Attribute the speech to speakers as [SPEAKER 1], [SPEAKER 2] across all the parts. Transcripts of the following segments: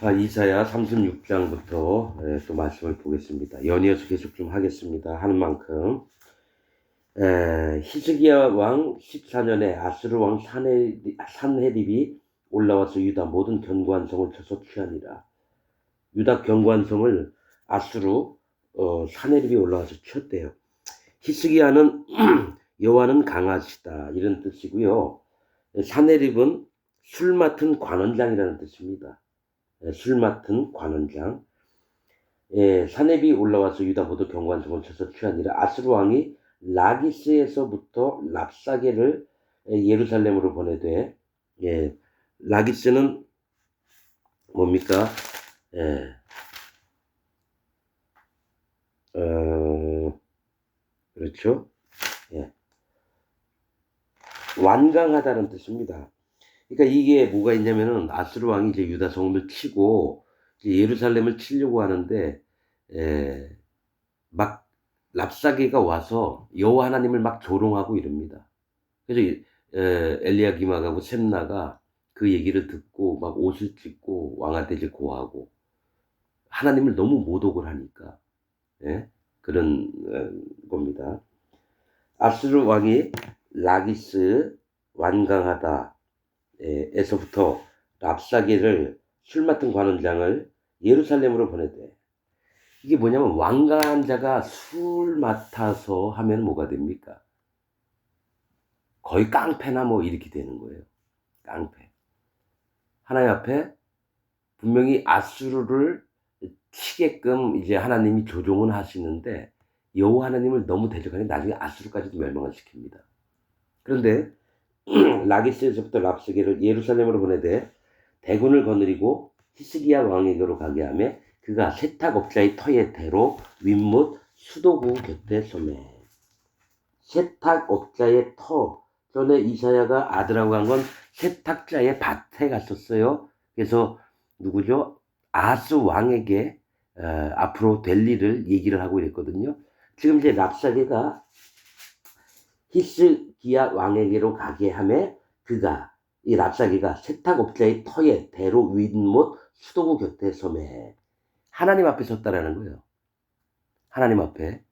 [SPEAKER 1] 이사야 36장부터 또 말씀을 보겠습니다. 연이어서 계속 좀 하겠습니다. 하는 만큼. 히스기야 왕 14년에 아수르 왕 산헤립이 올라와서 유다 모든 견고한 성을 쳐서 취하니라. 유다 견고한 성을 아수르 산헤립이 올라와서 쳤대요. 히스기야는 여호와는 강하시다 이런 뜻이고요. 산헤립은 술 맡은 관원장이라는 뜻입니다. 술 맡은 관원장. 사렙이 올라와서 유다 모두 견고한 성을 쳐서 취하니라. 아수르 왕이 라기스에서부터 랍사게를 예루살렘으로 보내되, 라기스는 뭡니까? 그렇죠? 완강하다는 뜻입니다. 그러니까 이게 뭐가 있냐면은 아수르 왕이 이제 유다 성을 치고 이제 예루살렘을 치려고 하는데 막 랍사게가 와서 여호와 하나님을 막 조롱하고 이럽니다. 그래서 엘리야김하고 셈나가 그 얘기를 듣고 막 옷을 찢고 왕한테 이제 고하고 하나님을 너무 모독을 하니까 그런 겁니다. 아수르 왕이 라기스 완강하다 에서부터 랍사게를 술 맡은 관원장을 예루살렘으로 보내대. 이게 뭐냐면 완강한 자가 술 맡아서 하면 뭐가 됩니까? 거의 깡패나 뭐 이렇게 되는 거예요. 깡패. 하나님 앞에 분명히 아수르를 치게끔 이제 하나님이 조종은 하시는데 여호와 하나님을 너무 대적하니 나중에 아수르까지도 멸망을 시킵니다. 그런데 라기스에서부터 랍스게를 예루살렘으로 보내되 대군을 거느리고 히스기야 왕에게로 가게 하며 그가 세탁업자의 터의 대로 윗못 수도구 곁에 서매. 세탁업자의 터. 전에 이사야가 아들하고 간 건 세탁자의 밭에 갔었어요. 그래서 누구죠? 아하스 왕에게 앞으로 될 일을 얘기를 하고 이랬거든요. 지금 이제 랍사게가 히스기야 왕에게로 가게 하며 그가 이 랍사게가 세탁업자의 터에 대로 윗못 수도구 곁에 서매. 하나님 앞에 섰다라는 거예요. 하나님 앞에.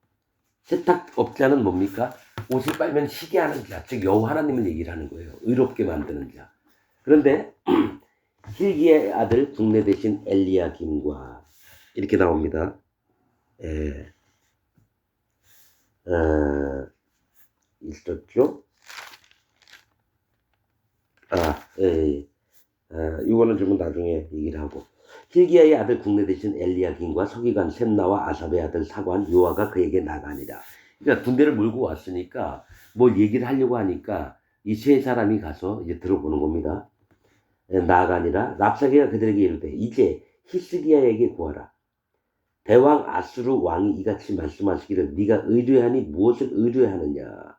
[SPEAKER 1] 세탁업자는 뭡니까? 옷을 빨면 희게 하는 자, 즉 여호와 하나님을 얘기를 하는 거예요. 의롭게 만드는 자. 그런데 힐기의 아들 국내 대신 엘리야김과 이렇게 나옵니다. 있었죠? 이거는 좀 나중에 얘기를 하고. 힐기야의 아들 국내 대신 엘리야김과 서기관 셈나와 아삽의 아들 사관 요아가 그에게 나가니라. 그러니까 군대를 몰고 왔으니까 뭘 얘기를 하려고 하니까 이 세 사람이 가서 이제 들어보는 겁니다. 나아가니라. 랍사게가 그들에게 이르되 이제 히스기야에게 구하라. 대왕 아수르 왕이 이같이 말씀하시기를 네가 의뢰하니 무엇을 의뢰하느냐.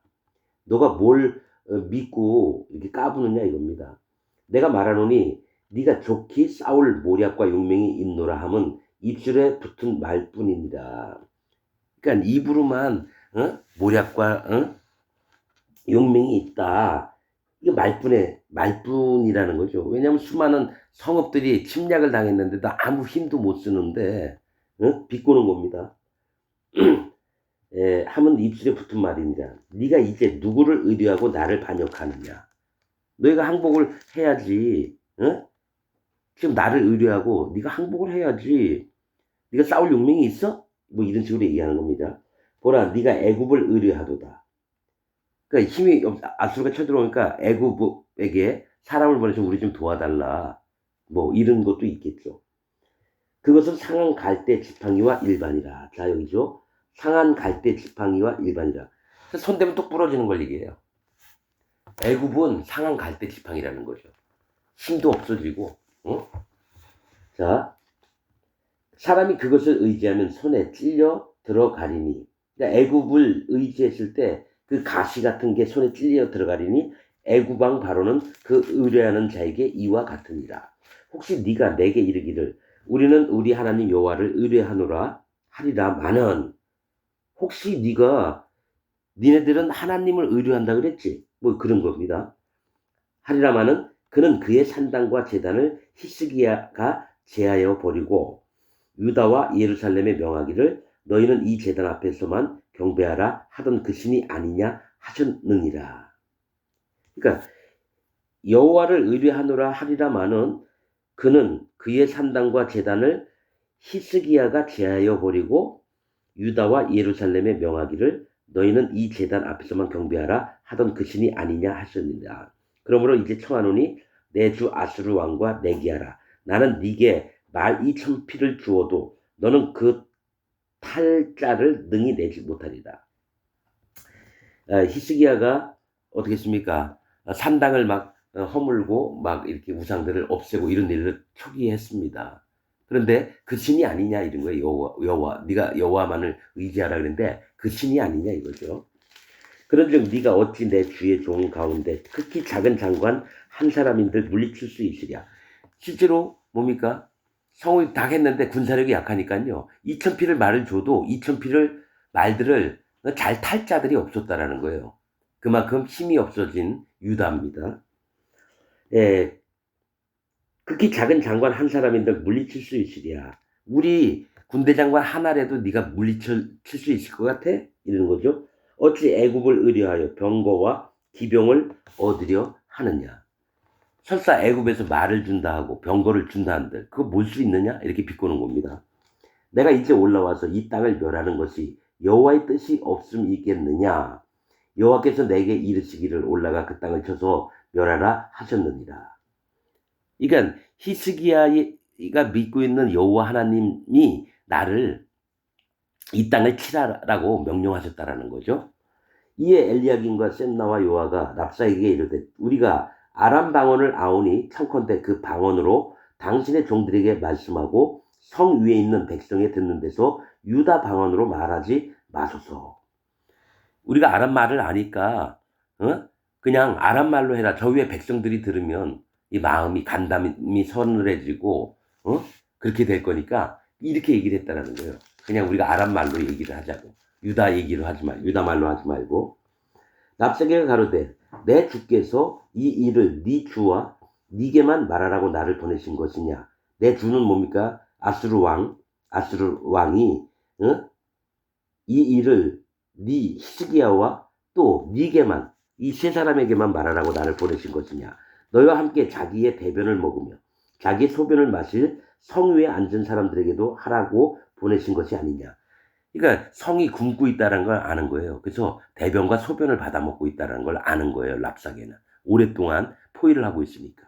[SPEAKER 1] 너가 뭘 믿고 이렇게 까부느냐 이겁니다. 내가 말하노니 네가 좋게 싸울 모략과 용맹이 있노라 함은 입술에 붙은 말뿐이니라. 그러니까 입으로만 모략과 용맹이 있다. 이게 말뿐이라는 거죠. 왜냐하면 수많은 성읍들이 침략을 당했는데도 아무 힘도 못 쓰는데 비꼬는 겁니다. 함은 입술에 붙은 말이니라. 네가 이제 누구를 의뢰하고 나를 반역하느냐. 너희가 항복을 해야지. 지금 나를 의뢰하고 네가 항복을 해야지. 네가 싸울 용맹이 있어? 뭐 이런 식으로 얘기하는 겁니다. 보라, 네가 애굽을 의뢰하도다. 그러니까 힘이 아수르가 쳐들어오니까 애굽에게 사람을 보내서 우리 좀 도와달라. 뭐 이런 것도 있겠죠. 그것은 상한 갈대 지팡이와 일반이라. 자 여기죠. 상한 갈대 지팡이와 일반이라. 손대면 뚝 부러지는 걸 얘기해요. 애굽은 상한 갈대 지팡이라는 거죠. 힘도 없어지고. 자, 사람이 그것을 의지하면 손에 찔려 들어가리니. 그러니까 애굽을 의지했을 때 그 가시 같은 게 손에 찔려 들어가리니 애굽 왕 바로는 그 의뢰하는 자에게 이와 같으니라. 혹시 네가 내게 이르기를 우리는 우리 하나님 여호와를 의뢰하노라 하리라 마는, 혹시 니네들은 하나님을 의뢰한다 그랬지? 뭐 그런 겁니다. 하리라마는 그는 그의 산당과 제단을 히스기야가 제하여 버리고 유다와 예루살렘에 명하기를 너희는 이 제단 앞에서만 경배하라 하던 그 신이 아니냐 하셨느니라. 그러니까 여호와를 의뢰하노라 하리라마는 그는 그의 산당과 제단을 히스기야가 제하여 버리고 유다와 예루살렘에 명하기를 너희는 이 제단 앞에서만 경배하라 하던 그 신이 아니냐 하셨느니라. 그러므로 이제 청하노니 내 주 아수르 왕과 내기하라. 나는 네게 12,000피를 주어도 너는 그 탈자를 능히 내지 못하리라. 히스기야가 어떻게 했습니까? 산당을 막 허물고 막 이렇게 우상들을 없애고 이런 일을 초기에 했습니다. 그런데 그 신이 아니냐 이런 거예요. 여호와 네가 여호와만을 의지하라 그랬는데 그 신이 아니냐 이거죠. 그런즉 네가 어찌 내 주의 종 가운데 극히 작은 장관 한 사람인들 물리칠 수 있으랴. 실제로 뭡니까? 성을 다 했는데 군사력이 약하니까요. 2,000피를 말을 줘도 2,000피를 말들을 잘 탈 자들이 없었다라는 거예요. 그만큼 힘이 없어진 유다입니다. 예, 극히 작은 장관 한 사람인들 물리칠 수 있으랴. 우리 군대 장관 하나라도 네가 물리칠 수 있을 것 같아? 이러는 거죠. 어찌 애굽을 의뢰하여 병거와 기병을 얻으려 하느냐. 설사 애굽에서 말을 준다 하고 병거를 준다 한들 그거 몰 수 있느냐? 이렇게 비꼬는 겁니다. 내가 이제 올라와서 이 땅을 멸하는 것이 여호와의 뜻이 없음 있겠느냐? 여호와께서 내게 이르시기를 올라가 그 땅을 쳐서 멸하라 하셨느니라. 그러니까 히스기야가 믿고 있는 여호와 하나님이 나를 이 땅을 치라라고 명령하셨다라는 거죠. 이에 엘리야김과 셈나와 요아가 랍사에게 이르되 우리가 아람 방언을 아오니 청컨대 그 방언으로 당신의 종들에게 말씀하고 성 위에 있는 백성에 듣는 데서 유다 방언으로 말하지 마소서. 우리가 아람 말을 아니까 그냥 아람 말로 해라. 저 위에 백성들이 들으면 이 마음이 간담이 서늘해지고 그렇게 될 거니까 이렇게 얘기를 했다라는 거예요. 그냥 우리가 아람 말로 얘기를 하자고. 유다 얘기를 하지 말고 유다 말로 하지 말고. 랍사게가 가로되 내 주께서 이 일을 네 주와 네게만 말하라고 나를 보내신 것이냐. 내 주는 뭡니까? 아수르 왕이 이 일을 네 히스기야와 또 네게만 이 세 사람에게만 말하라고 나를 보내신 것이냐. 너희와 함께 자기의 대변을 먹으며 자기의 소변을 마실 성 위에 앉은 사람들에게도 하라고 보내신 것이 아니냐. 그러니까 성이 굶고 있다는 걸 아는 거예요. 그래서 대변과 소변을 받아먹고 있다는 걸 아는 거예요. 랍사게는. 오랫동안 포위를 하고 있으니까.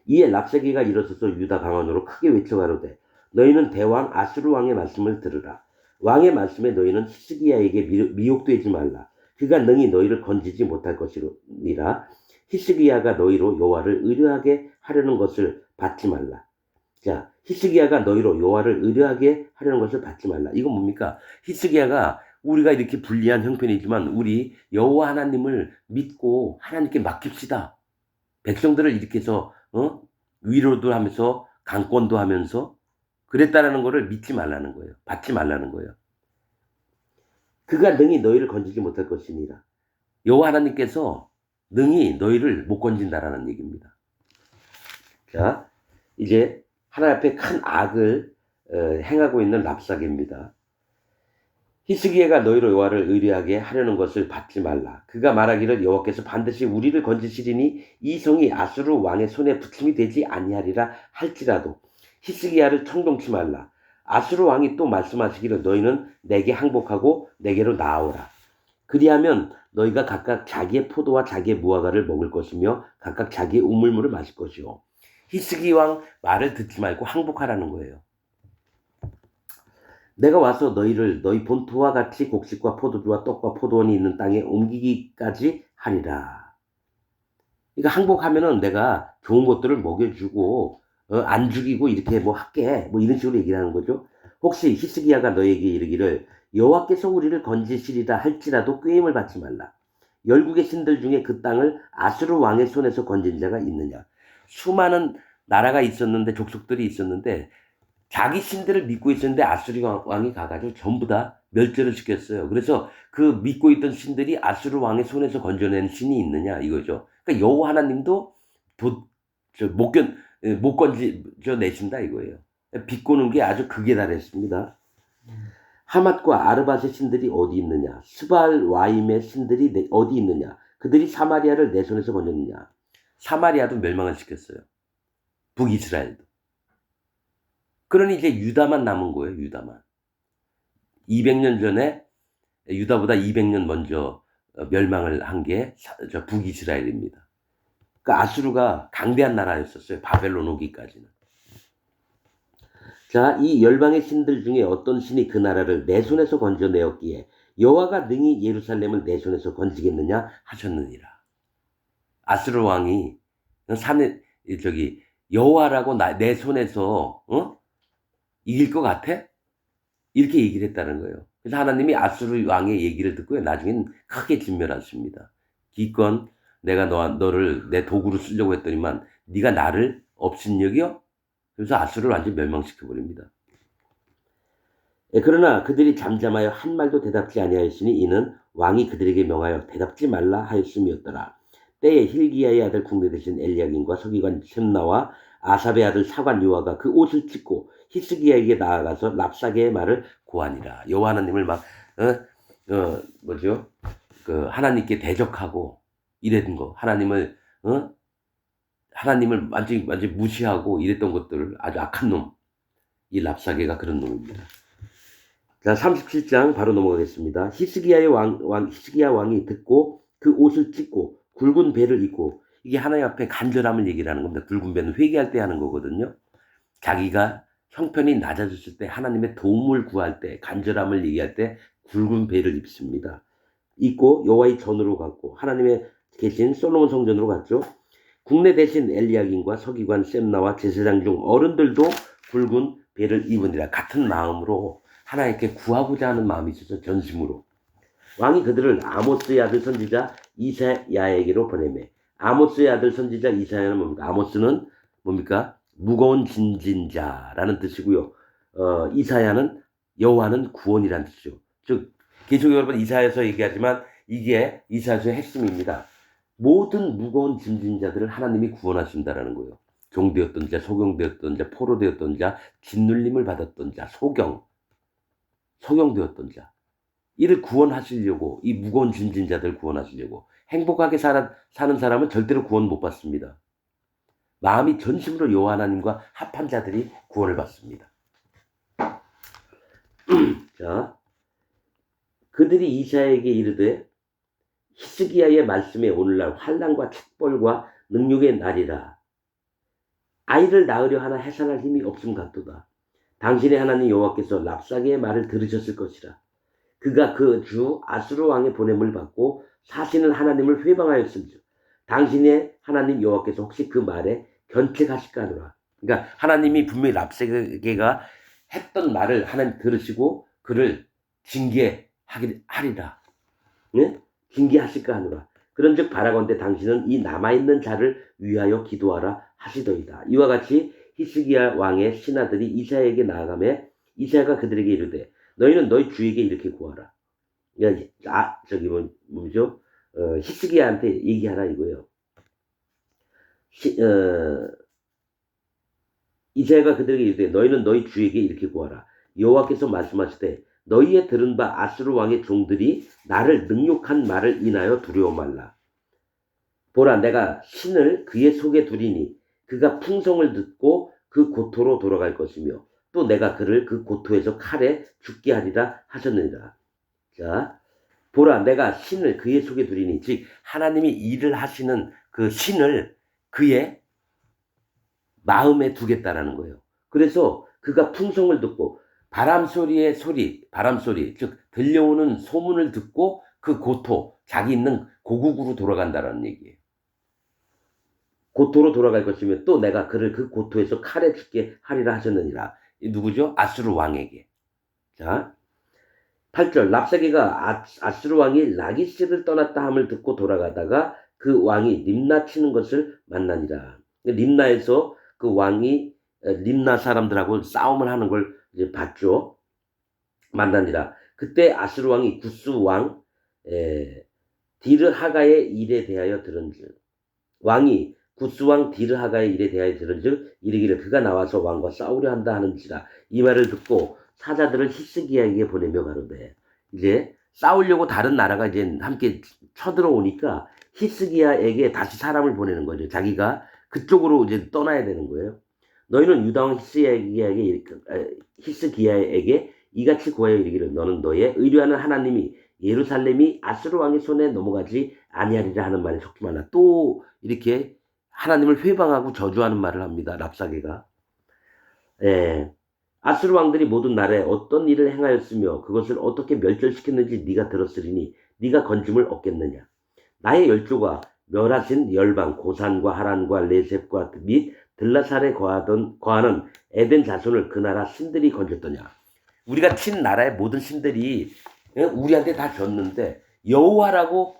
[SPEAKER 1] 이에 랍사게가 일어서서 유다 방언으로 크게 외쳐가로되 너희는 대왕 아수르 왕의 말씀을 들으라. 왕의 말씀에 너희는 히스기야에게 미혹되지 말라. 그가 능히 너희를 건지지 못할 것이니라. 히스기야가 너희로 여호와를 의뢰하게 하려는 것을 받지 말라. 자, 히스기야가 너희로 여호와를 의뢰하게 하려는 것을 받지 말라. 이건 뭡니까? 히스기야가 우리가 이렇게 불리한 형편이지만 우리 여호와 하나님을 믿고 하나님께 맡깁시다. 백성들을 이렇게 해서 위로도 하면서 강권도 하면서 그랬다라는 것을 믿지 말라는 거예요. 받지 말라는 거예요. 그가 능히 너희를 건지지 못할 것이니라. 여호와 하나님께서 능히 너희를 못 건진다라는 얘기입니다. 자, 이제 하나님 앞에 큰 악을 행하고 있는 랍사게입니다. 히스기야가 너희로 여호와를 의뢰하게 하려는 것을 받지 말라. 그가 말하기를 여호와께서 반드시 우리를 건지시리니 이 성이 아수르 왕의 손에 붙임이 되지 아니하리라 할지라도 히스기야를 청동치 말라. 아수르 왕이 또 말씀하시기를 너희는 내게 항복하고 내게로 나아오라. 그리하면 너희가 각각 자기의 포도와 자기의 무화과를 먹을 것이며 각각 자기의 우물물을 마실 것이요. 히스기 왕 말을 듣지 말고 항복하라는 거예요. 내가 와서 너희를 너희 본토와 같이 곡식과 포도주와 떡과 포도원이 있는 땅에 옮기기까지 하리라. 그러니까 항복하면은 내가 좋은 것들을 먹여주고 안 죽이고 이렇게 뭐 할게 뭐 이런 식으로 얘기를 하는 거죠. 혹시 히스기야가 너에게 이르기를 여호와께서 우리를 건지시리라 할지라도 꾀임을 받지 말라. 열국의 신들 중에 그 땅을 아수르 왕의 손에서 건진 자가 있느냐. 수많은 나라가 있었는데 족속들이 있었는데 자기 신들을 믿고 있었는데 아수르 왕이 가가지고 전부 다 멸절을 시켰어요. 그래서 그 믿고 있던 신들이 아수르 왕의 손에서 건져낸 신이 있느냐 이거죠. 그러니까 여호와 하나님도 못 건져 내신다 이거예요. 비꼬는 게 아주 극에 달했습니다. 하맛과 아르밧의 신들이 어디 있느냐? 스발 와임의 신들이 어디 있느냐? 그들이 사마리아를 내 손에서 건졌느냐? 사마리아도 멸망을 시켰어요. 북이스라엘도. 그러니 이제 유다만 남은 거예요. 유다만. 200년 전에 유다보다 200년 먼저 멸망을 한 게 북이스라엘입니다. 그러니까 아수르가 강대한 나라였었어요. 바벨론 오기까지는. 자, 이 열방의 신들 중에 어떤 신이 그 나라를 내 손에서 건져내었기에 여호와가 능히 예루살렘을 내 손에서 건지겠느냐 하셨느니라. 아수르 왕이 여호와라고 내 손에서 이길 것 같아? 이렇게 얘기를 했다는 거예요. 그래서 하나님이 아수르 왕의 얘기를 듣고요. 나중엔 크게 진멸하십니다. 기껏 내가 너를 내 도구로 쓰려고 했더니만 네가 나를 업신여겨? 그래서 아수르를 완전히 멸망시켜버립니다. 그러나 그들이 잠잠하여 한 말도 대답지 아니하였으니 이는 왕이 그들에게 명하여 대답지 말라 하였음이었더라. 때에 힐기야의 아들 국내 대신 엘리야긴과 서기관 셈나와 아삽의 아들 사관 요아가 그 옷을 찢고 히스기야에게 나아가서 랍사게의 말을 고하니라. 여호와 하나님을 막 하나님께 대적하고 이랬던 거, 하나님을 완전히 무시하고 이랬던 것들을, 아주 악한 놈, 이 랍사게가 그런 놈입니다. 자, 37장 바로 넘어가겠습니다. 히스기야 왕이 듣고 그 옷을 찢고 굵은 배를 입고, 이게 하나님 앞에 간절함을 얘기를 하는 겁니다. 굵은 배는 회개할 때 하는 거거든요. 자기가 형편이 낮아졌을 때, 하나님의 도움을 구할 때, 간절함을 얘기할 때 굵은 배를 입습니다. 입고 여호와의 전으로 갔고 하나님의 계신 솔로몬 성전으로 갔죠. 국내 대신 엘리야긴과 서기관 셈나와 제사장 중 어른들도 굵은 배를 입으니라. 같은 마음으로 하나님께 구하고자 하는 마음이 있어서 전심으로. 왕이 그들을 아모스의 아들 선지자 이사야에게로 보내매. 아모스의 아들 선지자 이사야는 뭡니까? 아모스는 뭡니까? 무거운 진진자라는 뜻이고요. 이사야는 여호와는 구원이라는 뜻이죠. 즉 계속 여러분 이사야에서 얘기하지만 이게 이사야서의 핵심입니다. 모든 무거운 짐진 자들을 하나님이 구원하신다라는 거예요. 종되었던 자, 소경되었던 자, 포로되었던 자, 짓눌림을 받았던 자, 소경되었던 자, 이를 구원하시려고, 이 무거운 짐진 자들 구원하시려고. 행복하게 사는 사람은 절대로 구원 못 받습니다. 마음이 전심으로 여호와 하나님과 합한 자들이 구원을 받습니다. 자, 그들이 이사야에게 이르되 히스기야의 말씀에 오늘날 환난과 책벌과 능욕의 날이라. 아이를 낳으려 하나 해산할 힘이 없음 같도다. 당신의 하나님 여호와께서 랍사게의 말을 들으셨을 것이라. 그가 그 주 아수르 왕의 보냄을 받고 사시는 하나님을 회방하였음즉 당신의 하나님 여호와께서 혹시 그 말에 견책하실까 하노라. 그러니까 하나님이 분명히 랍사게가 했던 말을 하나님 들으시고 그를 징계하리라. 네? 징계하실까 하노라. 그런즉 바라건대 당신은 이 남아있는 자를 위하여 기도하라 하시더이다. 이와 같이 히스기야 왕의 신하들이 이사야에게 나아가매 이사야가 그들에게 이르되 너희는 너희 주에게 이렇게 구하라. 히스기야한테 얘기하라 이거예요. 이사야가 그들에게 이르되 너희는 너희 주에게 이렇게 구하라. 여호와께서 말씀하시되 너희의 들은 바 아수르 왕의 종들이 나를 능욕한 말을 인하여 두려워 말라. 보라, 내가 신을 그의 속에 두리니 그가 풍성을 듣고 그 고토로 돌아갈 것이며 또 내가 그를 그 고토에서 칼에 죽게 하리라 하셨느니라. 자, 보라, 내가 신을 그의 속에 두리니, 즉 하나님이 일을 하시는 그 신을 그의 마음에 두겠다라는 거예요. 그래서 그가 풍성을 듣고 바람 소리, 즉 들려오는 소문을 듣고 그 고토, 자기 있는 고국으로 돌아간다라는 얘기예요. 고토로 돌아갈 것이며 또 내가 그를 그 고토에서 칼에 죽게 하리라 하셨느니라. 누구죠? 아수르 왕에게. 자, 8절. 랍사게가 아수르 왕이 라기스를 떠났다 함을 듣고 돌아가다가 그 왕이 림나 치는 것을 만나니라. 림나에서 그 왕이 림나 사람들하고 싸움을 하는 걸 이제 봤죠. 만나니라. 그때 아수르 왕이 구스 왕 디르하가의 일에 대하여 들은즉 왕이 구스 왕 디르하가의 일에 대하여 들은즉 이르기를 그가 나와서 왕과 싸우려 한다 하는지라. 이 말을 듣고 사자들을 히스기야에게 보내며 가로되, 이제 싸우려고 다른 나라가 이제 함께 쳐들어오니까 히스기야에게 다시 사람을 보내는 거죠. 자기가 그쪽으로 이제 떠나야 되는 거예요. 너희는 유다 왕 히스기야에게 이같이 구하여 이르기를 너는 너의 의뢰하는 하나님이 예루살렘이 아수르 왕의 손에 넘어가지 아니하리라 하는 말에 속지 말라. 또 이렇게 하나님을 회방하고 저주하는 말을 합니다. 랍사게가. 아수르 왕들이 모든 나라에 어떤 일을 행하였으며 그것을 어떻게 멸절시켰는지 네가 들었으리니 네가 건짐을 얻겠느냐. 나의 열조가 멸하신 열방 고산과 하란과 레셉과 및 들라살에 거하는 에덴 자손을 그 나라 신들이 건졌더냐. 우리가 친 나라의 모든 신들이 우리한테 다 졌는데 여호와라고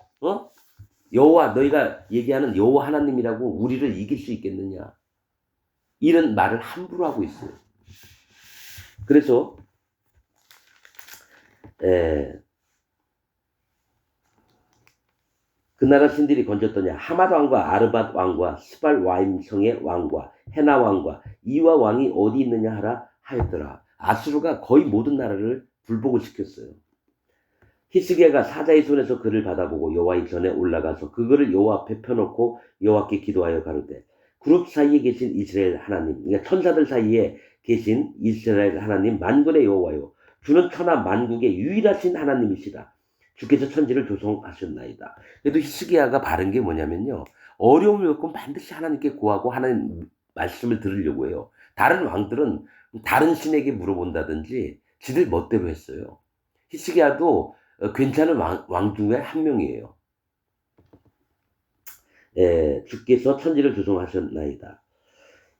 [SPEAKER 1] 여호와 너희가 얘기하는 여호와 하나님이라고 우리를 이길 수 있겠느냐. 이런 말을 함부로 하고 있어요. 그래서 그 나라 신들이 건졌더냐. 하맛 왕과 아르밧 왕과 스발 와임 성의 왕과 헤나 왕과 이와 왕이 어디 있느냐 하라 하였더라. 아수르가 거의 모든 나라를 불복을 시켰어요. 히스기야가 사자의 손에서 그를 받아보고 여호와의 전에 올라가서 그거를 여호와 앞에 펴놓고 여호와께 기도하여 가로되, 그룹 사이에 계신 이스라엘 하나님, 그러니까 천사들 사이에 계신 이스라엘 하나님 만군의 여호와요, 주는 천하 만국의 유일하신 하나님이시다. 주께서 천지를 조성하셨나이다. 그래도 히스기야가 바른 게 뭐냐면요, 어려움을 겪으면 반드시 하나님께 구하고 하나님 말씀을 들으려고 해요. 다른 왕들은 다른 신에게 물어본다든지 지들 멋대로 했어요. 히스기야도 괜찮은 왕 중에 한 명이에요. 주께서 천지를 조성하셨나이다.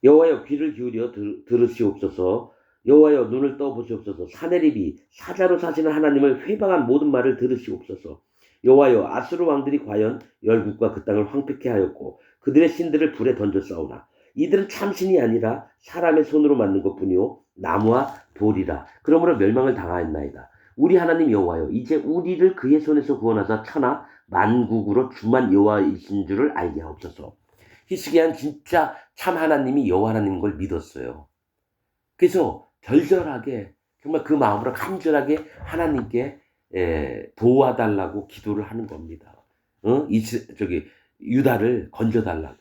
[SPEAKER 1] 여호와여 귀를 기울여 들으시옵소서. 여호와여 눈을 떠보시옵소서. 사내립이 사자로 사시는 하나님을 회방한 모든 말을 들으시옵소서. 여호와여 아수르 왕들이 과연 열국과 그 땅을 황폐케 하였고 그들의 신들을 불에 던져 싸우나 이들은 참신이 아니라 사람의 손으로 만든 것뿐이요 나무와 돌이라. 그러므로 멸망을 당하였나이다. 우리 하나님 여호와여 이제 우리를 그의 손에서 구원하사 천하 만국으로 주만 여호와이신 줄을 알게 하옵소서. 히스기야는 진짜 참 하나님이 여호와 하나님인 걸 믿었어요. 그래서 절절하게 정말 그 마음으로 간절하게 하나님께 도와달라고 기도를 하는 겁니다. 유다를 건져달라고.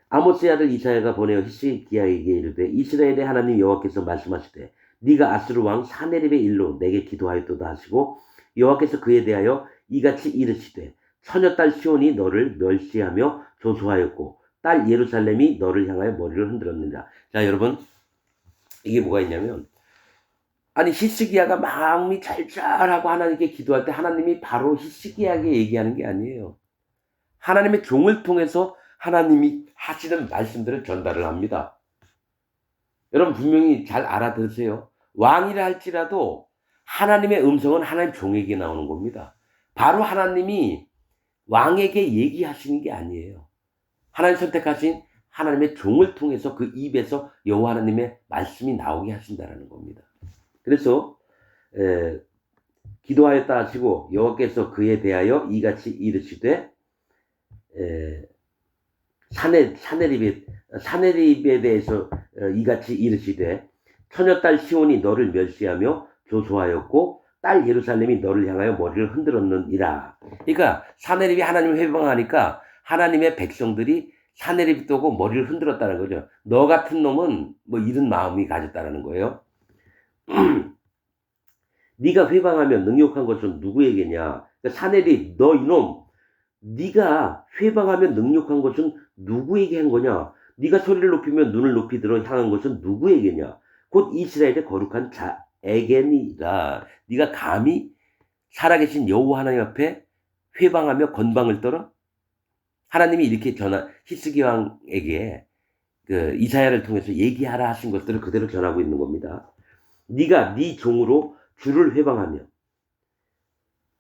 [SPEAKER 1] 아모스의 아들 이사야가 보내어 히스기야에게 이르되, 이스라엘의 하나님 여호와께서 말씀하시되 네가 아수르 왕 사네립의 일로 내게 기도하였도다 하시고 여호와께서 그에 대하여 이같이 이르시되 처녀딸 시온이 너를 멸시하며 조소하였고 딸 예루살렘이 너를 향하여 머리를 흔들었느니라. 자, 여러분, 이게 뭐가 있냐면, 아니 히스기야가 마음이 절절하고 하나님께 기도할 때 하나님이 바로 히스기야에게 얘기하는 게 아니에요. 하나님의 종을 통해서 하나님이 하시는 말씀들을 전달을 합니다. 여러분 분명히 잘 알아들으세요. 왕이라 할지라도 하나님의 음성은 하나님 종에게 나오는 겁니다. 바로 하나님이 왕에게 얘기하시는 게 아니에요. 하나님 선택하신 하나님의 종을 통해서 그 입에서 여호와 하나님의 말씀이 나오게 하신다는 겁니다. 그래서 기도하였다 하시고 여호와께서 그에 대하여 이같이 이르시되 사네립에 대해서 이같이 이르시되 처녀딸 시온이 너를 멸시하며 조소하였고 딸 예루살렘이 너를 향하여 머리를 흔들었느니라. 그러니까 사네립이 하나님을 회방하니까 하나님의 백성들이 사네립이 떠고 머리를 흔들었다는 거죠. 너 같은 놈은 뭐 이런 마음이 가졌다는 거예요. 네가 회방하면 능욕한 것은 누구에게냐? 그러니까 사네립, 너 이놈, 네가 회방하면 능욕한 것은 누구에게 한 거냐? 네가 소리를 높이면 눈을 높이 들어 향한 것은 누구에게냐? 곧 이스라엘의 거룩한 자에게니라. 네가 감히 살아계신 여호와 하나님 앞에 회방하며 건방을 떨어? 하나님이 이렇게 히스기야 왕에게 그 이사야를 통해서 얘기하라 하신 것들을 그대로 전하고 있는 겁니다. 네가 네 종으로 주를 회방하며,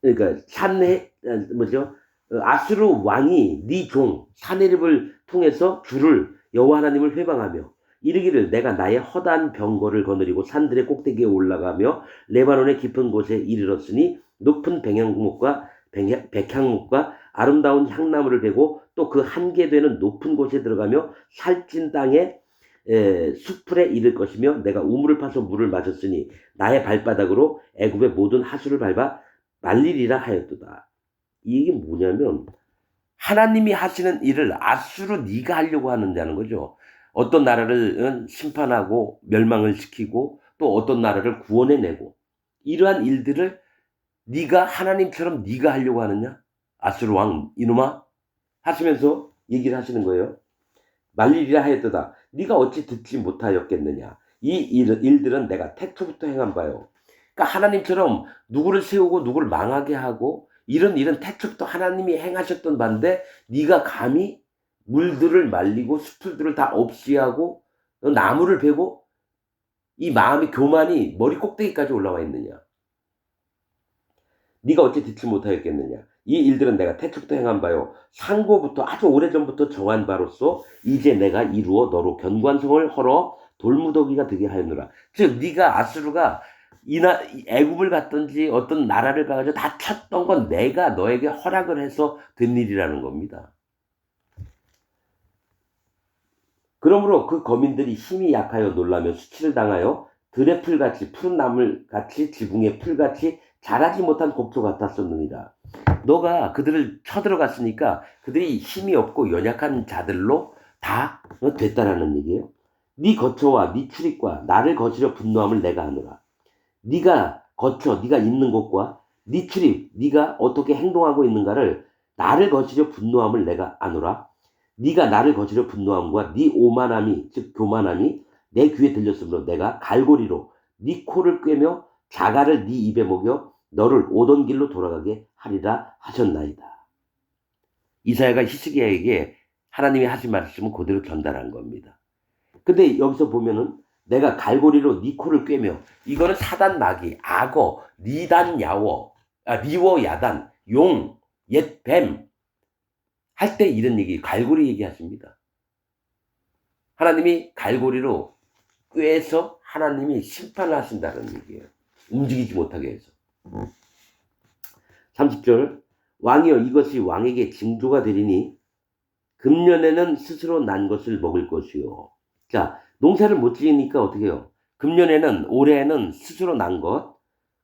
[SPEAKER 1] 그러니까 아수르 왕이 네 종 사네립을 통해서 주를 여호와 하나님을 회방하며 이르기를 내가 나의 허다한 병거를 거느리고 산들의 꼭대기에 올라가며 레바논의 깊은 곳에 이르렀으니 높은 백향목과 아름다운 향나무를 베고 또 그 한계되는 높은 곳에 들어가며 살찐 땅에 수풀에 이를 것이며 내가 우물을 파서 물을 마셨으니 나의 발바닥으로 애굽의 모든 하수를 밟아 말리리라 하였도다. 이게 뭐냐면 하나님이 하시는 일을 아수로 네가 하려고 하는다는 거죠. 어떤 나라를 심판하고 멸망을 시키고 또 어떤 나라를 구원해내고 이러한 일들을 네가 하나님처럼 네가 하려고 하느냐? 아수르 왕 이놈아 하시면서 얘기를 하시는 거예요. 말리리라 하였도다. 네가 어찌 듣지 못하였겠느냐. 이 일들은 내가 태초부터 행한 바요. 그러니까 하나님처럼 누구를 세우고 누구를 망하게 하고 이런 일은 태초부터 하나님이 행하셨던 바인데 네가 감히 물들을 말리고 숲들을 다 없이하고 나무를 베고 이 마음의 교만이 머리 꼭대기까지 올라와 있느냐. 네가 어찌 듣지 못하였겠느냐. 이 일들은 내가 태초부터 행한 바요. 상고부터 아주 오래전부터 정한 바로서 이제 내가 이루어 너로 견관성을 헐어 돌무더기가 되게 하였노라. 즉 네가 아수르가 애굽을 갔든지 어떤 나라를 가가지고 다 쳤던 건 내가 너에게 허락을 해서 된 일이라는 겁니다. 그러므로 그 거민들이 힘이 약하여 놀라며 수치를 당하여 들의 풀같이 푸른 나물같이 지붕의 풀같이 자라지 못한 곡조 같았었느니라. 너가 그들을 쳐들어갔으니까 그들이 힘이 없고 연약한 자들로 다 됐다라는 얘기예요. 네 거처와 네 출입과 나를 거스려 분노함을 내가 하노라. 네가 거처, 네가 있는 곳과 네 출입, 네가 어떻게 행동하고 있는가를 나를 거스려 분노함을 내가 아노라. 네가 나를 거스려 분노함과 네 오만함이 즉 교만함이 내 귀에 들렸으므로 내가 갈고리로 네 코를 꿰며 자갈을 네 입에 먹여 너를 오던 길로 돌아가게 하리라 하셨나이다. 이사야가 히스기야에게 하나님이 하신 말씀은 그대로 전달한 겁니다. 근데 여기서 보면은 내가 갈고리로 네 코를 꿰며 이거는 사단 마귀, 악어, 리단 야워, 리워 야단, 용, 옛 뱀 할 때 이런 얘기, 갈고리 얘기하십니다. 하나님이 갈고리로 꿰서 하나님이 심판을 하신다는 얘기예요. 움직이지 못하게 해서. 30절 왕이여 이것이 왕에게 징조가 되리니 금년에는 스스로 난 것을 먹을 것이요. 자, 농사를 못 지으니까 어떻게 해요? 금년에는 올해에는 스스로 난 것,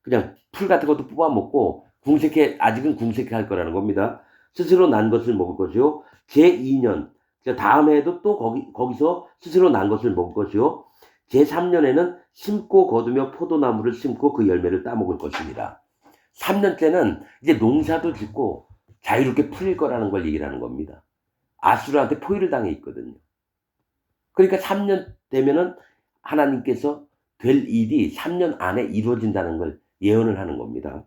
[SPEAKER 1] 그냥 풀 같은 것도 뽑아먹고 아직은 궁색해 할 거라는 겁니다. 스스로 난 것을 먹을 것이요. 제2년, 다음 해에도 또 거기서 스스로 난 것을 먹을 것이요. 제3년에는 심고 거두며 포도나무를 심고 그 열매를 따먹을 것입니다. 3년째는 이제 농사도 짓고 자유롭게 풀릴 거라는 걸 얘기하는 겁니다. 아수르한테 포위를 당해 있거든요. 그러니까 3년 되면은 하나님께서 될 일이 3년 안에 이루어진다는 걸 예언을 하는 겁니다.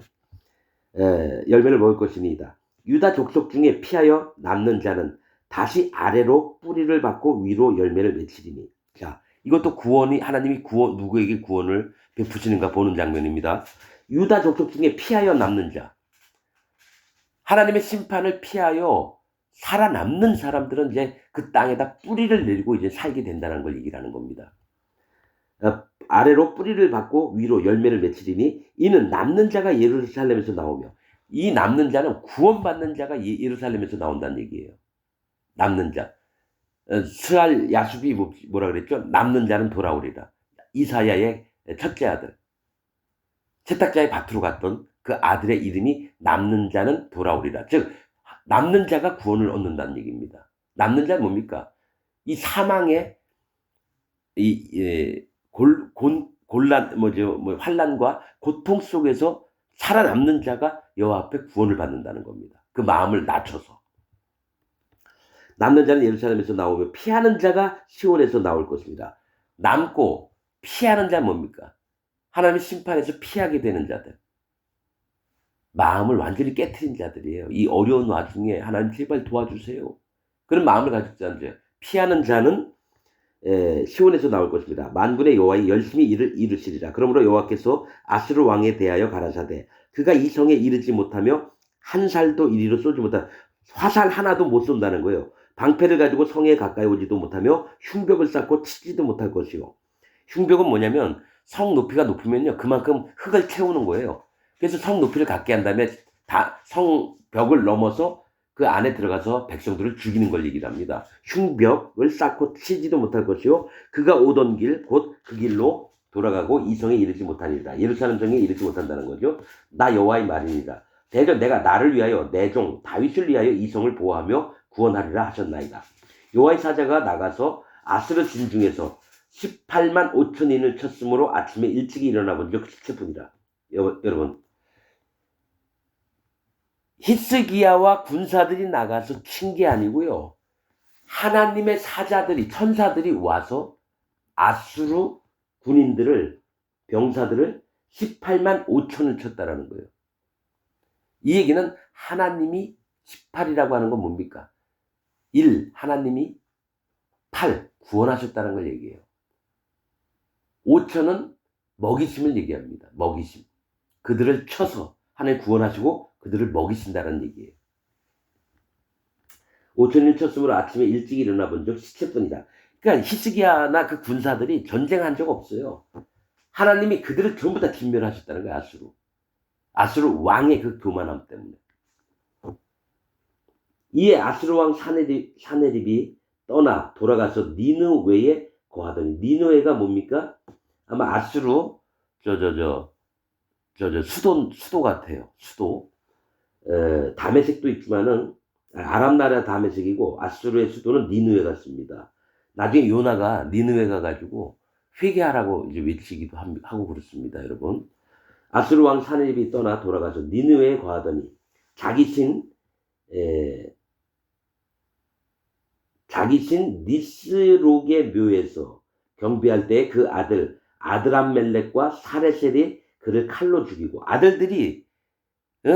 [SPEAKER 1] 열매를 먹을 것입니다. 유다 족속 중에 피하여 남는 자는 다시 아래로 뿌리를 받고 위로 열매를 맺히리니. 자, 이것도 하나님이 누구에게 구원을 베푸시는가 보는 장면입니다. 유다 족속 중에 피하여 남는 자. 하나님의 심판을 피하여 살아남는 사람들은 이제 그 땅에다 뿌리를 내리고 이제 살게 된다는 걸 얘기하는 겁니다. 아래로 뿌리를 받고 위로 열매를 맺히리니 이는 남는 자가 예루살렘에서 나오며 이 남는 자는 구원받는 자가 예루살렘에서 나온다는 얘기예요. 남는 자. 스알 야수비 뭐라 그랬죠? 남는 자는 돌아오리라. 이사야의 첫째 아들. 세탁자의 밭으로 갔던 그 아들의 이름이 남는 자는 돌아오리라. 즉 남는 자가 구원을 얻는다는 얘기입니다. 남는 자는 뭡니까? 이 사망의 환난과 고통 속에서 살아남는 자가 여호와 앞에 구원을 받는다는 겁니다. 그 마음을 낮춰서. 남는 자는 예루살렘에서 나오며 피하는 자가 시온에서 나올 것입니다. 남고 피하는 자는 뭡니까? 하나님의 심판에서 피하게 되는 자들. 마음을 완전히 깨트린 자들이에요. 이 어려운 와중에 하나님 제발 도와주세요. 그런 마음을 가진 자들. 피하는 자는 시온에서 나올 것입니다. 만군의 여호와의 열심히 이루시리라. 그러므로 여호와께서 아수르 왕에 대하여 가라사대 그가 이 성에 이르지 못하며 한 살도 이리로 쏘지 못한 화살 하나도 못 쏜다는 거예요. 방패를 가지고 성에 가까이 오지도 못하며 흉벽을 쌓고 치지도 못할 것이요. 흉벽은 뭐냐면 성 높이가 높으면요 그만큼 흙을 채우는 거예요. 그래서 성 높이를 갖게 한 다음에 성 벽을 넘어서 그 안에 들어가서 백성들을 죽이는 걸 얘기를 합니다. 흉벽을 쌓고 치지도 못할 것이요 그가 오던 길 곧 그 길로 돌아가고 이성에 이르지 못하리라. 예루살렘 성에 이르지 못한다는 거죠. 나 여호와의 말이니라. 대저 내가 나를 위하여 내 종 다윗을 위하여 이성을 보호하며 구원하리라 하셨나이다. 여호와의 사자가 나가서 아스르 진중에서 18만 5천인을 쳤으므로 아침에 일찍이 일어나 본 적 17분이라. 여러분 히스기야와 군사들이 나가서 친 게 아니고요. 하나님의 사자들이 천사들이 와서 아수르 군인들을 병사들을 18만 5천을 쳤다라는 거예요. 이 얘기는 하나님이 18이라고 하는 건 뭡니까? 1. 하나님이 8 구원하셨다는 걸 얘기해요. 5천은 먹이심을 얘기합니다. 먹이심. 그들을 쳐서 하나님 구원하시고 그들을 먹이신다는 얘기예요. 5천을 쳤으므로 아침에 일찍 일어나 본 적 17분이다. 그러니까 히스기야나 그 군사들이 전쟁한 적 없어요. 하나님이 그들을 전부 다 진멸하셨다는 거예요. 아수르 왕의 그 교만함 때문에. 이에 아수르 왕 사네립이 떠나 돌아가서 니느웨에 거하더니, 니느웨가 뭡니까? 아마 아수르 수도 같아요. 수도. 다메섹도 있지만은 아람 나라 다메섹이고 아수르의 수도는 니느웨 같습니다. 나중에 요나가 니느웨 가가지고 회개하라고 이제 외치기도 하고 그렇습니다, 여러분. 아수르 왕 사네립이 떠나 돌아가서 니느웨에 거하더니 자기 신 니스록의 묘에서 경비할 때 그 아들 아드람멜렉과 사레셀이 그를 칼로 죽이고, 아들들이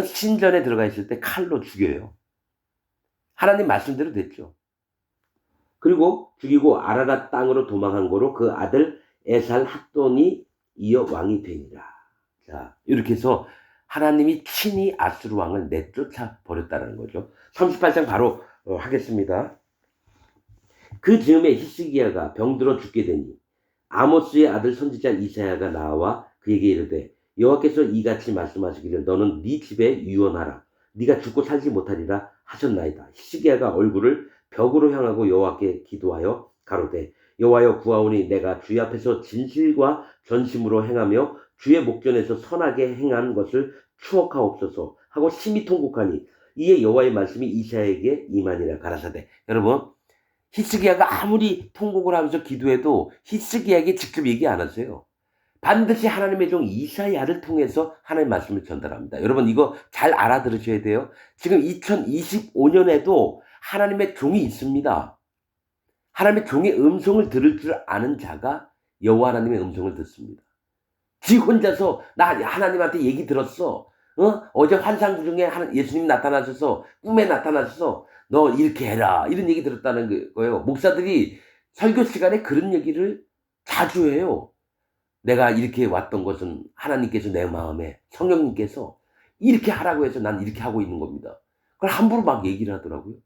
[SPEAKER 1] 신전에 들어가 있을 때 칼로 죽여요. 하나님 말씀대로 됐죠. 그리고 죽이고 아라랏 땅으로 도망한 거로 그 아들 에살 핫돈이 이어 왕이 되니라. 자, 이렇게 해서 하나님이 친히 아수르 왕을 내쫓아 버렸다는 거죠. 38장 바로 하겠습니다. 그 즈음에 히스기야가 병들어 죽게 되니 아모스의 아들 선지자 이사야가 나와 그에게 이르되 여호와께서 이같이 말씀하시기를 너는 네 집에 유언하라. 네가 죽고 살지 못하리라 하셨나이다. 히스기야가 얼굴을 벽으로 향하고 여호와께 기도하여 가로되 여호와여 구하오니 내가 주의 앞에서 진실과 전심으로 행하며 주의 목전에서 선하게 행한 것을 추억하옵소서 하고 심히 통곡하니 이에 여호와의 말씀이 이사야에게 임하니라 가라사대. 여러분, 히스기야가 아무리 통곡을 하면서 기도해도 히스기야에게 직접 얘기 안 하세요. 반드시 하나님의 종 이사야를 통해서 하나님의 말씀을 전달합니다. 여러분, 이거 잘 알아들으셔야 돼요. 지금 2025년에도 하나님의 종이 있습니다. 하나님의 종의 음성을 들을 줄 아는 자가 여호와 하나님의 음성을 듣습니다. 지 혼자서 나 하나님한테 얘기 들었어. 어제 환상 중에 예수님 나타나셔서 꿈에 나타나셔서 너 이렇게 해라 이런 얘기 들었다는 거예요. 목사들이 설교 시간에 그런 얘기를 자주 해요. 내가 이렇게 왔던 것은 하나님께서 내 마음에 성령님께서 이렇게 하라고 해서 난 이렇게 하고 있는 겁니다. 그걸 함부로 막 얘기를 하더라고요.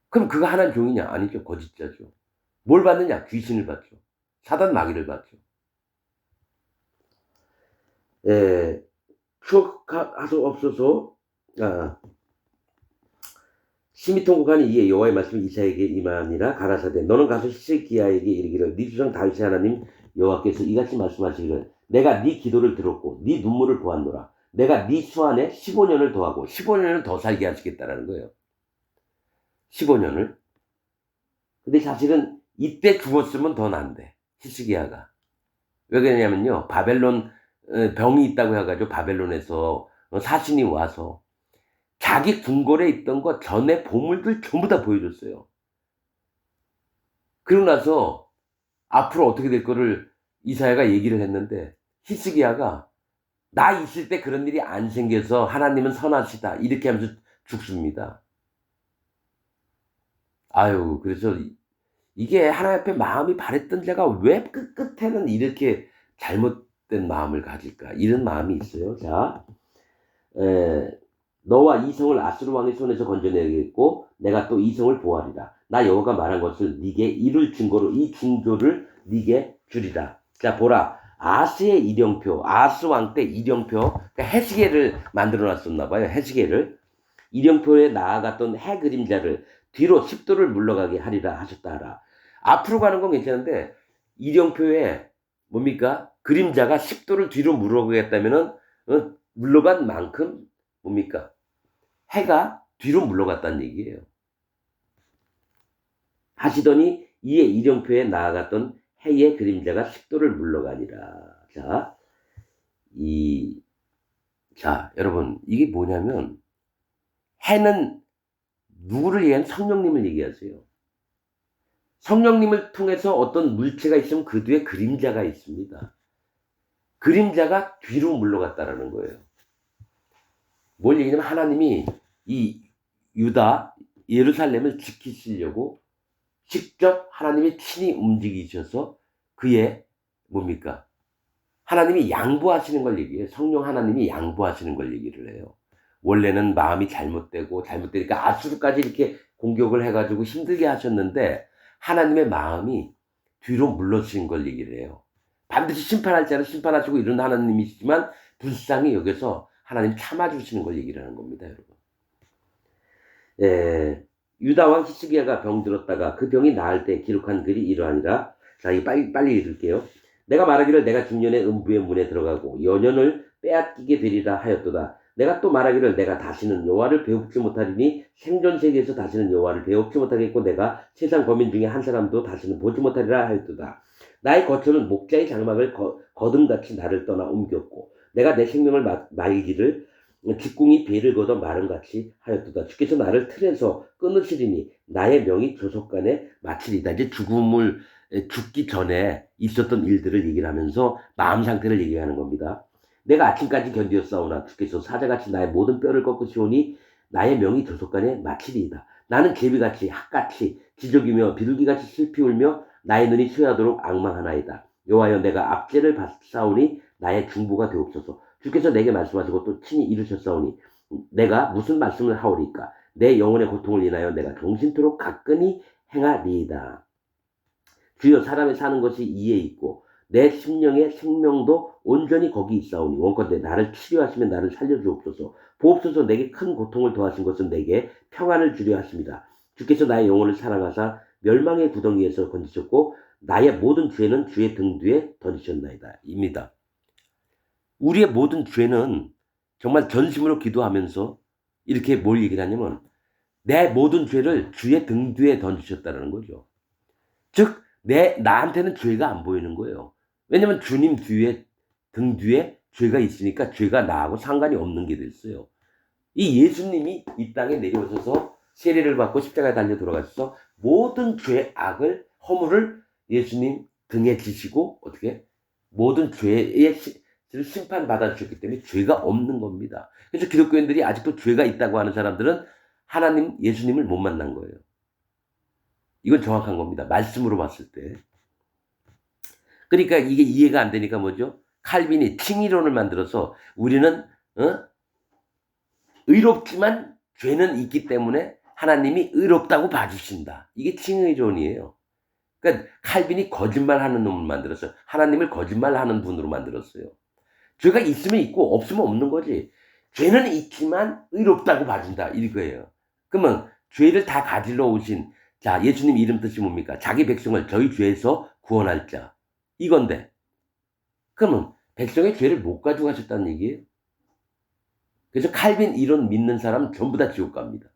[SPEAKER 1] 그럼 그가 하나님 종이냐? 아니죠. 거짓자죠. 뭘 받느냐? 귀신을 받죠. 사단 마귀를 받죠. 추억하소옵소서. 심히 통곡하니 이에 여호와의 말씀이 이사야에게 임하니라 가라사대 너는 가서 히스기야에게 이르기를 네 조상 다윗의 하나님 여호와께서 이같이 말씀하시기를 내가 네 기도를 들었고 네 눈물을 보았노라. 내가 네 수안에 15년을 더하고 15년을 더 살게 하시겠다라는 거예요. 15년을. 근데 사실은 이때 죽었으면 더 난데 히스기야가. 왜 그러냐면요. 바벨론 병이 있다고 해가지고 바벨론에서 사신이 와서 자기 궁궐에 있던 거 전에 보물들 전부 다 보여줬어요. 그러고 나서 앞으로 어떻게 될 거를 이사야가 얘기를 했는데 히스기야가 나 있을 때 그런 일이 안 생겨서 하나님은 선하시다 이렇게 하면서 죽습니다. 아유, 그래서 이게 하나님 앞에 마음이 바랬던 자가 왜 끝에는 이렇게 잘못된 마음을 가질까? 이런 마음이 있어요. 자, 너와 이성을 아수르 왕의 손에서 건져내겠고 내가 또 이성을 보호하리라. 나 여호와가 말한 것을 네게 이룰 증거로 이 징조를 네게 주리라. 자, 보라. 아스의 이령표, 아스 왕 때 이령표, 그러니까 해시계를 만들어 놨었나 봐요. 해시계를. 이령표에 나아갔던 해 그림자를 뒤로 10도를 물러가게 하리라 하셨다 하라. 앞으로 가는 건 괜찮은데 이령표에 뭡니까? 그림자가 10도를 뒤로 물러가겠다면은 물러간 만큼 뭡니까? 해가 뒤로 물러갔다는 얘기예요. 하시더니 이에 이령표에 나아갔던 해의 그림자가 10도를 물러가니라. 자, 여러분, 이게 뭐냐면, 해는 누구를 얘기하는 성령님을 얘기하세요. 성령님을 통해서 어떤 물체가 있으면 그 뒤에 그림자가 있습니다. 그림자가 뒤로 물러갔다라는 거예요. 뭘 얘기냐면 하나님이 이 유다, 예루살렘을 지키시려고 직접 하나님이 친히 움직이셔서 그의 뭡니까? 하나님이 양보하시는 걸 얘기해요. 성령 하나님이 양보하시는 걸 얘기를 해요. 원래는 마음이 잘못되니까 아수르까지 이렇게 공격을 해가지고 힘들게 하셨는데 하나님의 마음이 뒤로 물러서신 걸 얘기를 해요. 반드시 심판할 자는 심판하시고 이런 하나님이시지만 불쌍히 여기서 하나님 참아주시는 걸 얘기를 하는 겁니다, 여러분. 유다 왕 히스기야가 병들었다가 그 병이 나을 때 기록한 글이 이러하니라. 자, 이거 빨리 읽을게요. 내가 말하기를 내가 중년의 음부의 문에 들어가고 연연을 빼앗기게 되리라 하였도다. 내가 또 말하기를 내가 다시는 여호와를 배웁지 못하리니 생존 세계에서 다시는 여호와를 배웁지 못하겠고 내가 세상 거민 중에 한 사람도 다시는 보지 못하리라 하였도다. 나의 거처는 목자의 장막을 거듭같이 나를 떠나 옮겼고 내가 내 생명을 말기를 직궁이 배를 걷어 마름같이 하였도다. 주께서 나를 틀에서 끊으시리니 나의 명이 조속간에 마치리다. 이제 죽기 전에 있었던 일들을 얘기를 하면서 마음 상태를 얘기하는 겁니다. 내가 아침까지 견디었사오나 주께서 사자같이 나의 모든 뼈를 꺾으시오니 나의 명이 조속간에 마치리이다. 나는 제비같이 학같이 기적이며 비둘기같이 슬피 울며 나의 눈이 쇠하도록 앙망하나이다. 여호와여 내가 압제를 받사오니 나의 중보가 되옵소서. 주께서 내게 말씀하시고 또 친히 이루셨사오니 내가 무슨 말씀을 하오리까. 내 영혼의 고통을 인하여 내가 종신토록 가끈히 행하리이다. 주여 사람의 사는 것이 이에 있고 내 심령의 생명도 온전히 거기 있사오니 원컨대 나를 치료하시면 나를 살려주옵소서. 보옵소서. 내게 큰 고통을 더하신 것은 내게 평안을 주려 하십니다. 주께서 나의 영혼을 사랑하사 멸망의 구덩이에서 건지셨고 나의 모든 죄는 주의 등 뒤에 던지셨나이다. 입니다. 우리의 모든 죄는 정말 전심으로 기도하면서 이렇게 뭘 얘기를 하냐면 내 모든 죄를 주의 등 뒤에 던지셨다는 거죠. 즉 나한테는 죄가 안 보이는 거예요. 왜냐면 주님 등 뒤에 죄가 있으니까 죄가 나하고 상관이 없는 게 됐어요. 이 예수님이 이 땅에 내려오셔서 세례를 받고 십자가에 달려 돌아가셔서 모든 죄, 악을, 허물을 예수님 등에 지시고 어떻게 모든 죄의 심판받아 주셨기 때문에 죄가 없는 겁니다. 그래서 기독교인들이 아직도 죄가 있다고 하는 사람들은 하나님, 예수님을 못 만난 거예요. 이건 정확한 겁니다. 말씀으로 봤을 때. 그러니까 이게 이해가 안 되니까 뭐죠? 칼빈이 칭의론을 만들어서 우리는 의롭지만 죄는 있기 때문에 하나님이 의롭다고 봐주신다. 이게 칭의론이에요. 그러니까 칼빈이 거짓말하는 놈을 만들었어요. 하나님을 거짓말하는 분으로 만들었어요. 죄가 있으면 있고 없으면 없는 거지. 죄는 있지만 의롭다고 봐준다. 이거예요. 그러면 죄를 다 가지러 오신 자 예수님 이름 뜻이 뭡니까? 자기 백성을 저희 죄에서 구원할 자. 이건데 그러면 백성의 죄를 못 가져가셨다는 얘기예요. 그래서 칼빈 이론 믿는 사람 전부 다 지옥 갑니다.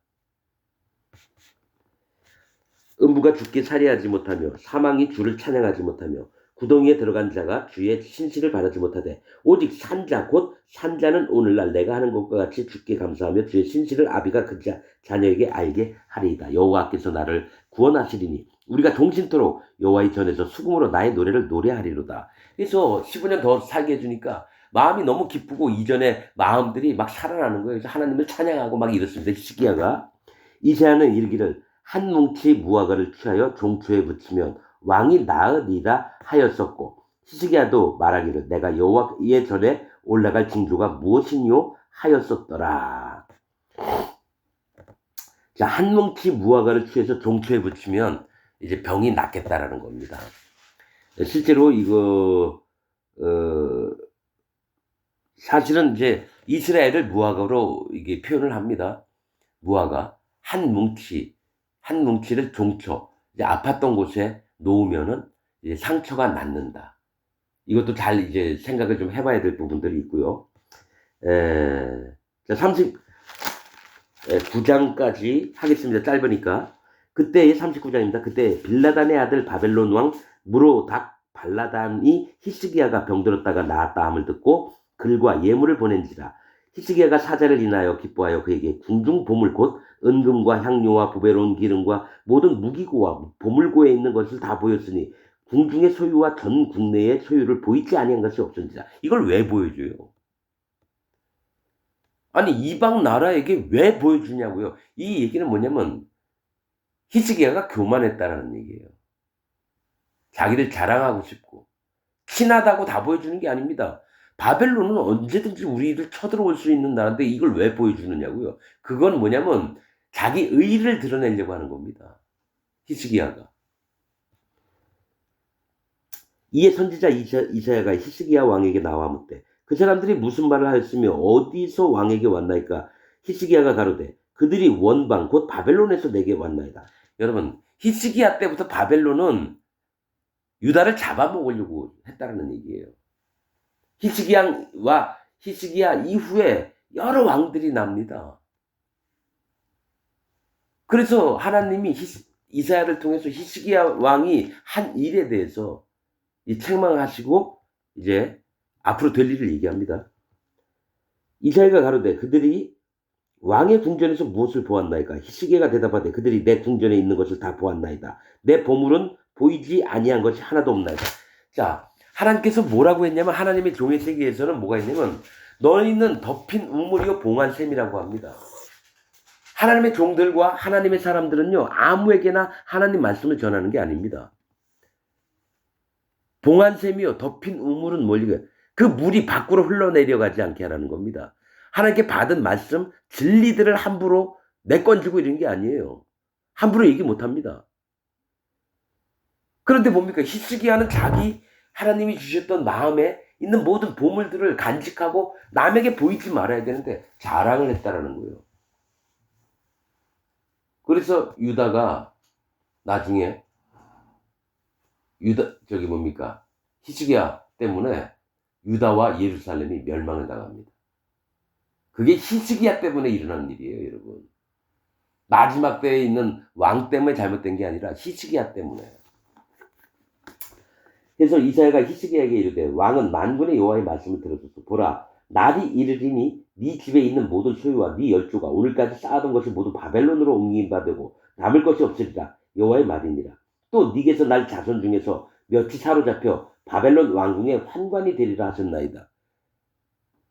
[SPEAKER 1] 음부가 주께 살해하지 못하며 사망이 주를 찬양하지 못하며 구덩이에 들어간 자가 주의 신실을 바라지 못하되 오직 산자 곧 산자는 오늘날 내가 하는 것과 같이 주께 감사하며 주의 신실을 아비가 그 자녀에게 알게 하리이다. 여호와께서 나를 구원하시리니 우리가 동신토록 여호와의 전에서 수금으로 나의 노래를 노래하리로다. 그래서 15년 더 살게 해주니까 마음이 너무 기쁘고 이전에 마음들이 막 살아나는 거예요. 그래서 하나님을 찬양하고 막 이렇습니다. 히스기야가 이새야는 이르기를 한 뭉치 무화과를 취하여 종초에 붙이면 왕이 나으리라 하였었고 히스기야도 말하기를 내가 여호와의 전에 올라갈 징조가 무엇이뇨 하였었더라. 자, 한 뭉치 무화과를 취해서 종초에 붙이면 이제 병이 낫겠다라는 겁니다. 실제로 이거 사실은 이제 이스라엘을 무화과로 이게 표현을 합니다. 무화과 한 뭉치를 종초, 이제 아팠던 곳에 놓으면은 이제 상처가 낫는다. 이것도 잘 이제 생각을 좀 해봐야 될 부분들이 있고요. 자, 39장까지 하겠습니다. 짧으니까. 그때의 39장입니다. 그때 빌라단의 아들 바벨론 왕 무로닥 발라단이 히스기야가 병들었다가 나았다 함을 듣고 글과 예물을 보낸지라. 히스기야가 사자를 인하여 기뻐하여 그에게 궁중 보물 곧 은금과 향료와 부베론 기름과 모든 무기고와 보물고에 있는 것을 다 보였으니 궁중의 소유와 전 국내의 소유를 보이지 아니한 것이 없은지라. 이걸 왜 보여줘요? 아니 이방 나라에게 왜 보여주냐고요. 이 얘기는 뭐냐면 히스기야가 교만했다라는 얘기예요. 자기를 자랑하고 싶고 친하다고 다 보여주는 게 아닙니다. 바벨론은 언제든지 우리를 쳐들어올 수 있는 나라인데 이걸 왜 보여주느냐고요. 그건 뭐냐면 자기 의의를 드러내려고 하는 겁니다. 히스기야가. 이에 선지자 이사야가 히스기야 왕에게 나와 묻되 그 사람들이 무슨 말을 하였으며 어디서 왕에게 왔나이까. 히스기야가 가로되 그들이 원방 곧 바벨론에서 내게 왔나이다. 여러분 히스기야 때부터 바벨론은 유다를 잡아먹으려고 했다는 얘기예요. 히스기야 이후에 여러 왕들이 납니다. 그래서 하나님이 이사야를 통해서 히스기야 왕이 한 일에 대해서 책망하시고 이제 앞으로 될 일을 얘기합니다. 이사야가 가로되 그들이 왕의 궁전에서 무엇을 보았나이까. 히스기야가 대답하되 그들이 내 궁전에 있는 것을 다 보았나이다. 내 보물은 보이지 아니한 것이 하나도 없나이다. 자, 하나님께서 뭐라고 했냐면 하나님의 종의 세계에서는 뭐가 있냐면 너희는 덮인 우물이요 봉한 셈이라고 합니다. 하나님의 종들과 하나님의 사람들은요 아무에게나 하나님 말씀을 전하는 게 아닙니다. 봉한 셈이요 덮인 우물은 뭘까? 그 물이 밖으로 흘러내려가지 않게 하라는 겁니다. 하나님께 받은 말씀 진리들을 함부로 내건지고 이런 게 아니에요. 함부로 얘기 못합니다. 그런데 뭡니까? 히스기야는 자기 하나님이 주셨던 마음에 있는 모든 보물들을 간직하고 남에게 보이지 말아야 되는데 자랑을 했다라는 거예요. 그래서 유다가 나중에 히스기야 때문에 유다와 예루살렘이 멸망을 당합니다. 그게 히스기야 때문에 일어난 일이에요, 여러분. 마지막 때에 있는 왕 때문에 잘못된 게 아니라 히스기야 때문에. 그래서 이사야가 히스기야에게 이르되 왕은 만군의 여호와의 말씀을 들어줬소. 보라, 날이 이르리니 네 집에 있는 모든 소유와 네 열조가 오늘까지 쌓아둔 것이 모두 바벨론으로 옮긴 바 되고 남을 것이 없으리라. 여호와의 말이니라. 또 네게서 날 자손 중에서 몇이 사로잡혀 바벨론 왕궁의 환관이 되리라 하셨나이다.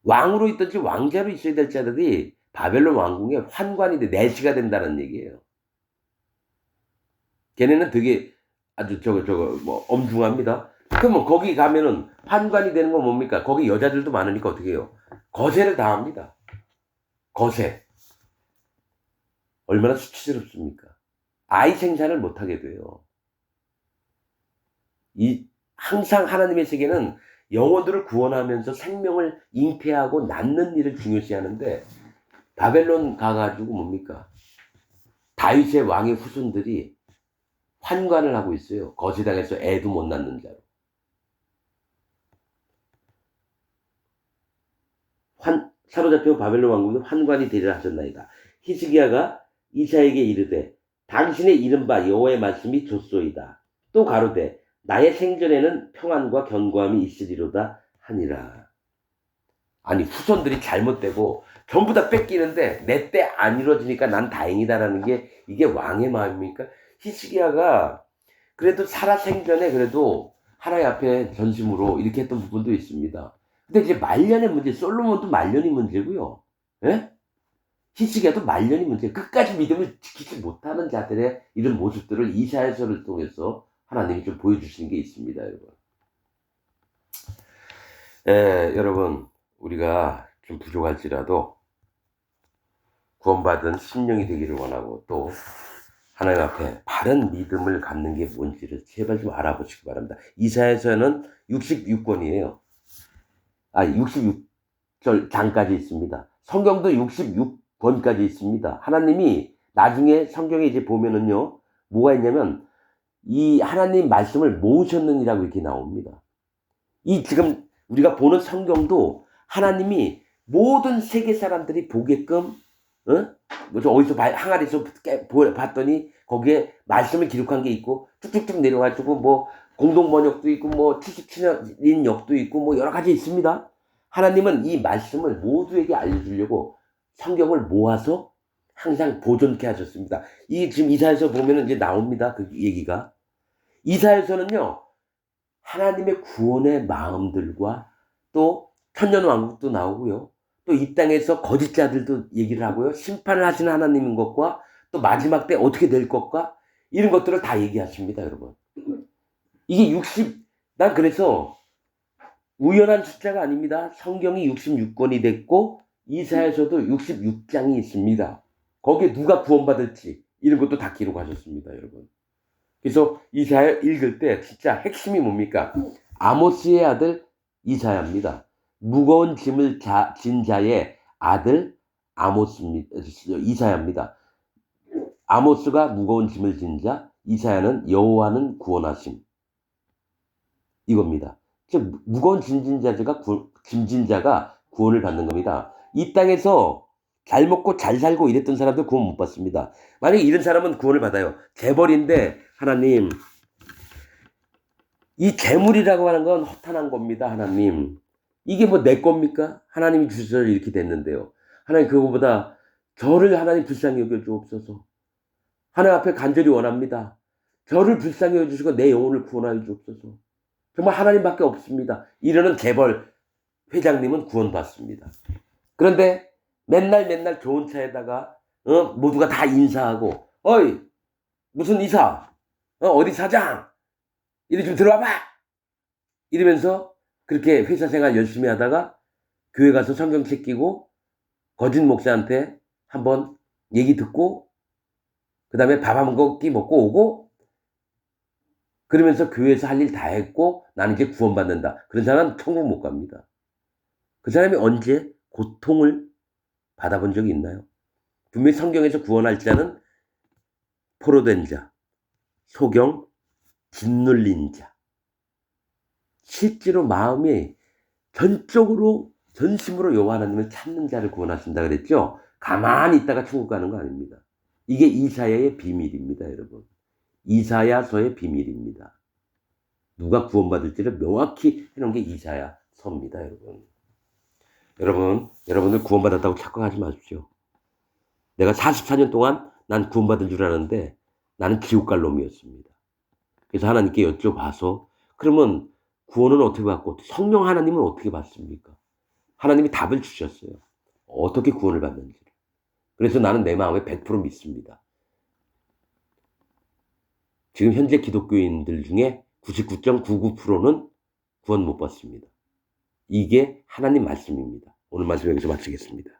[SPEAKER 1] 왕으로 있든지 왕자로 있어야 될 자들이 바벨론 왕궁의 환관이 내시가 된다는 얘기예요. 걔네는 되게 아주 엄중합니다. 그러면 거기 가면은 환관이 되는 건 뭡니까? 거기 여자들도 많으니까 어떻게 해요? 거세를 당합니다. 거세. 얼마나 수치스럽습니까? 아이 생산을 못하게 돼요. 항상 하나님의 세계는 영혼들을 구원하면서 생명을 잉태하고 낳는 일을 중요시하는데 바벨론 가가지고 뭡니까? 다윗의 왕의 후손들이 환관을 하고 있어요. 거세당해서 애도 못 낳는 자로. 사로잡혀 바벨론 왕국의 환관이 되리라 하셨나이다. 히스기야가 이사에게 이르되 당신의 이른바 여호와의 말씀이 좋소이다. 또 가로되 나의 생전에는 평안과 견고함이 있으리로다 하니라. 아니 후손들이 잘못되고 전부 다 뺏기는데 내 때 안 이루어지니까 난 다행이다라는 게 이게 왕의 마음입니까? 히스기야가 그래도 살아 생전에 그래도 하나님 앞에 전심으로 이렇게 했던 부분도 있습니다. 근데 이제 말년의 문제, 솔로몬도 말년이 문제고요. 예? 히스기야도 말년이 문제. 끝까지 믿음을 지키지 못하는 자들의 이런 모습들을 이사야서를 통해서 하나님이 좀 보여주시는 게 있습니다, 여러분. 여러분, 우리가 좀 부족할지라도 구원받은 심령이 되기를 원하고 또 하나님 앞에 바른 믿음을 갖는 게 뭔지를 제발 좀 알아보시기 바랍니다. 이사야서는 66권이에요. 66절 장까지 있습니다. 성경도 66권 번까지 있습니다. 하나님이 나중에 성경에 이제 보면은요, 뭐가 있냐면, 이 하나님 말씀을 모으셨느니라고 이렇게 나옵니다. 이 지금 우리가 보는 성경도 하나님이 모든 세계 사람들이 보게끔, 어디서 항아리에서 봤더니 거기에 말씀을 기록한 게 있고 쭉쭉쭉 내려가지고 뭐 공동 번역도 있고 뭐 77인 역도 있고 뭐 여러 가지 있습니다. 하나님은 이 말씀을 모두에게 알려주려고 성경을 모아서 항상 보존케 하셨습니다. 이 지금 이사야서 보면은 이제 나옵니다. 그 얘기가. 이사야서는요, 하나님의 구원의 마음들과 또 천년왕국도 나오고요. 또 이 땅에서 거짓자들도 얘기를 하고요. 심판을 하시는 하나님인 것과 또 마지막 때 어떻게 될 것과 이런 것들을 다 얘기하십니다, 여러분. 이게 난 그래서 우연한 숫자가 아닙니다. 성경이 66권이 됐고 이사야서도 66장이 있습니다. 거기에 누가 구원받을지 이런 것도 다 기록하셨습니다, 여러분. 그래서 이사야 읽을 때 진짜 핵심이 뭡니까? 아모스의 아들 이사야입니다. 무거운 짐을 진 자의 아들 이사야입니다. 아모스가 무거운 짐을 진 자, 이사야는 여호와는 구원하심. 이겁니다. 즉 무거운 짐진 자가 구원을 받는 겁니다. 이 땅에서 잘 먹고 잘 살고 이랬던 사람들 구원 못 받습니다. 만약에 이런 사람은 구원을 받아요. 재벌인데 하나님, 이 재물이라고 하는 건 허탄한 겁니다. 하나님, 이게 뭐 내 겁니까? 하나님이 주셔서 이렇게 됐는데요. 하나님, 그거보다 저를 하나님 불쌍히 여겨주옵소서. 하나님 앞에 간절히 원합니다. 저를 불쌍히 여겨주시고 내 영혼을 구원하여 주옵소서. 정말 하나님밖에 없습니다. 이러는 재벌 회장님은 구원받습니다. 그런데 맨날 좋은 차에다가 모두가 다 인사하고, 어이 무슨 이사, 어디 사장, 이리 좀 들어와봐, 이러면서 그렇게 회사 생활 열심히 하다가 교회 가서 성경책 끼고 거짓 목사한테 한번 얘기 듣고 그 다음에 밥 한 공기 먹고 오고, 그러면서 교회에서 할 일 다 했고 나는 이제 구원받는다. 그런 사람은 천국 못 갑니다. 그 사람이 언제 고통을 받아본 적이 있나요? 분명히 성경에서 구원할 자는 포로된 자, 소경, 짓눌린 자, 실제로 마음이 전적으로 전심으로 여호와 하나님을 찾는 자를 구원하신다 그랬죠? 가만히 있다가 천국 가는 거 아닙니다. 이게 이사야의 비밀입니다, 여러분. 이사야서의 비밀입니다. 누가 구원받을지를 명확히 해놓은 게 이사야서입니다, 여러분. 여러분들 구원받았다고 착각하지 마십시오. 내가 44년 동안 난 구원받은 줄 알았는데 나는 지옥 갈 놈이었습니다. 그래서 하나님께 여쭤봐서, 그러면 구원은 어떻게 받고 성령 하나님은 어떻게 받습니까? 하나님이 답을 주셨어요. 어떻게 구원을 받는지. 그래서 나는 내 마음에 100% 믿습니다. 지금 현재 기독교인들 중에 99.99%는 구원 못 받습니다. 이게 하나님 말씀입니다. 오늘 말씀 여기서 마치겠습니다.